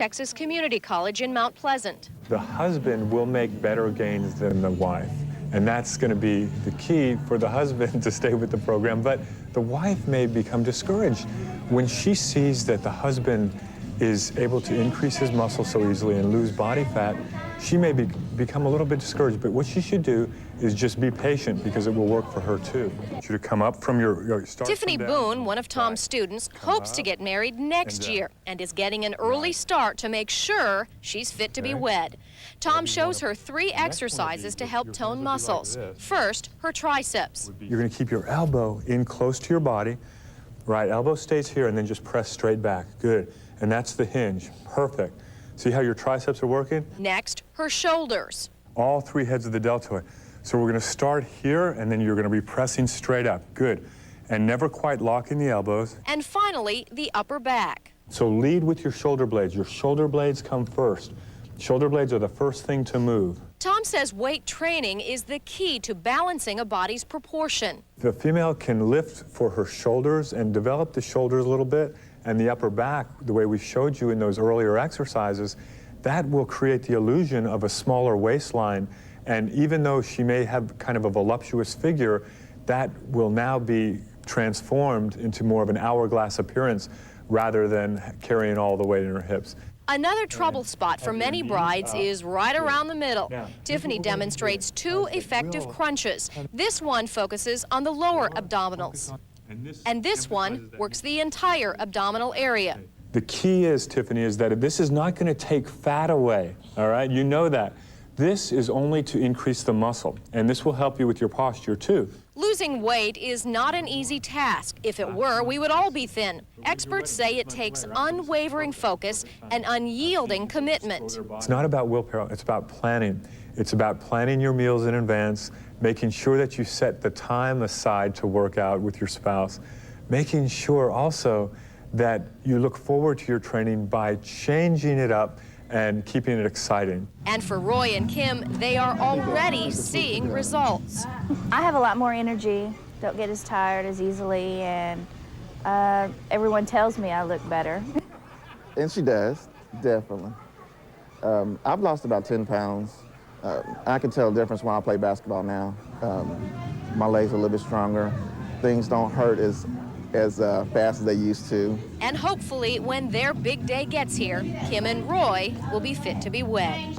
Texas Community College in Mount Pleasant. The husband will make better gains than the wife, and that's going to be the key for the husband to stay with the program. But the wife may become discouraged when she sees that the husband is able to increase his muscle so easily and lose body fat. She may become a little bit discouraged, but what she should do is just be patient, because it will work for her too. You should come up from your start. Tiffany Boone, one of Tom's students, hopes to get married next year and is getting an early start to make sure she's fit to be wed. Tom shows her 3 exercises to help tone muscles. First, her triceps. You're going to keep your elbow in close to your body. Right elbow stays here, and then just press straight back. Good. And that's the hinge. Perfect. See how your triceps are working? Next, her shoulders. All 3 heads of the deltoid. So we're going to start here, and then you're going to be pressing straight up. Good. And never quite locking the elbows. And finally, the upper back. So lead with your shoulder blades. Your shoulder blades come first. Shoulder blades are the first thing to move. Tom says weight training is the key to balancing a body's proportion. The female can lift for her shoulders and develop the shoulders a little bit, and the upper back, the way we showed you in those earlier exercises, that will create the illusion of a smaller waistline. And even though she may have kind of a voluptuous figure, that will now be transformed into more of an hourglass appearance rather than carrying all the weight in her hips. Another trouble spot for many brides is right around the middle. Tiffany demonstrates 2 effective crunches. This one focuses on the lower abdominals, and this one works the entire abdominal area. The key is, Tiffany, is that this is not going to take fat away, all right? You know that. This is only to increase the muscle, and this will help you with your posture, too. Losing weight is not an easy task. If it were, we would all be thin. Experts say it takes unwavering focus and unyielding commitment. It's not about willpower, it's about planning. It's about planning your meals in advance, making sure that you set the time aside to work out with your spouse, making sure also that you look forward to your training by changing it up and keeping it exciting. And for Roy and Kim, they are already seeing results. I have a lot more energy, don't get as tired as easily, and everyone tells me I look better. And she does, definitely. I've lost about 10 pounds. I can tell the difference when I play basketball now. My legs are a little bit stronger. Things don't hurt as fast as they used to. And hopefully, when their big day gets here, Kim and Roy will be fit to be wed.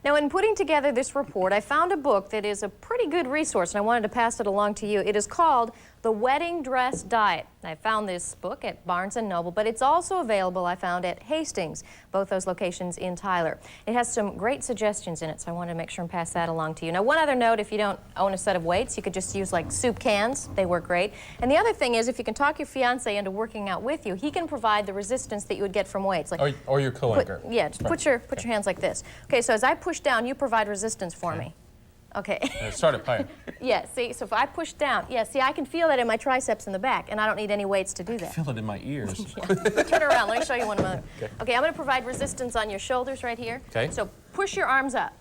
Now, in putting together this report, I found a book that is a pretty good resource, and I wanted to pass it along to you. It is called The Wedding Dress Diet. I found this book at Barnes & Noble, but it's also available, I found, at Hastings, both those locations in Tyler. It has some great suggestions in it, so I wanted to make sure and pass that along to you. Now, one other note, if you don't own a set of weights, you could just use like soup cans. They work great. And the other thing is, if you can talk your fiance into working out with you, he can provide the resistance that you would get from weights. Like or your co-anchor. Yeah, just put your hands like this. Okay, so as I push down, you provide resistance for me. Okay. Start up higher. Yeah, see, so if I push down, yeah, see, I can feel that in my triceps in the back, and I don't need any weights to do that. I feel it in my ears. Turn around, let me show you one of them. Okay, I'm going to provide resistance on your shoulders right here. Okay. So push your arms up.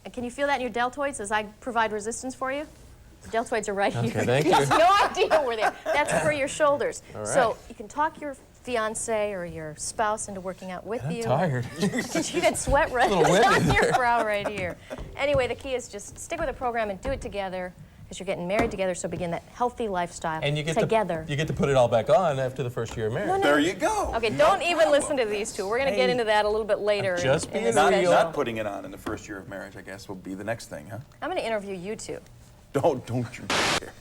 And can you feel that in your deltoids as I provide resistance for you? The deltoids are right here. Okay, thank you. He has no idea we're there. That's for your shoulders. All right. So you can talk your fiance or your spouse into working out with you. I'm tired. You can see that sweat right on your brow right here. Anyway, the key is just stick with the program and do it together, because you're getting married together, so begin that healthy lifestyle And you get together. You get to put it all back on after the first year of marriage. No. There you go. Okay, don't even listen to these two. We're going to get into that a little bit later. Just in being this real. special. Not putting it on in the first year of marriage, I guess, will be the next thing, huh? I'm going to interview you two. Don't you dare.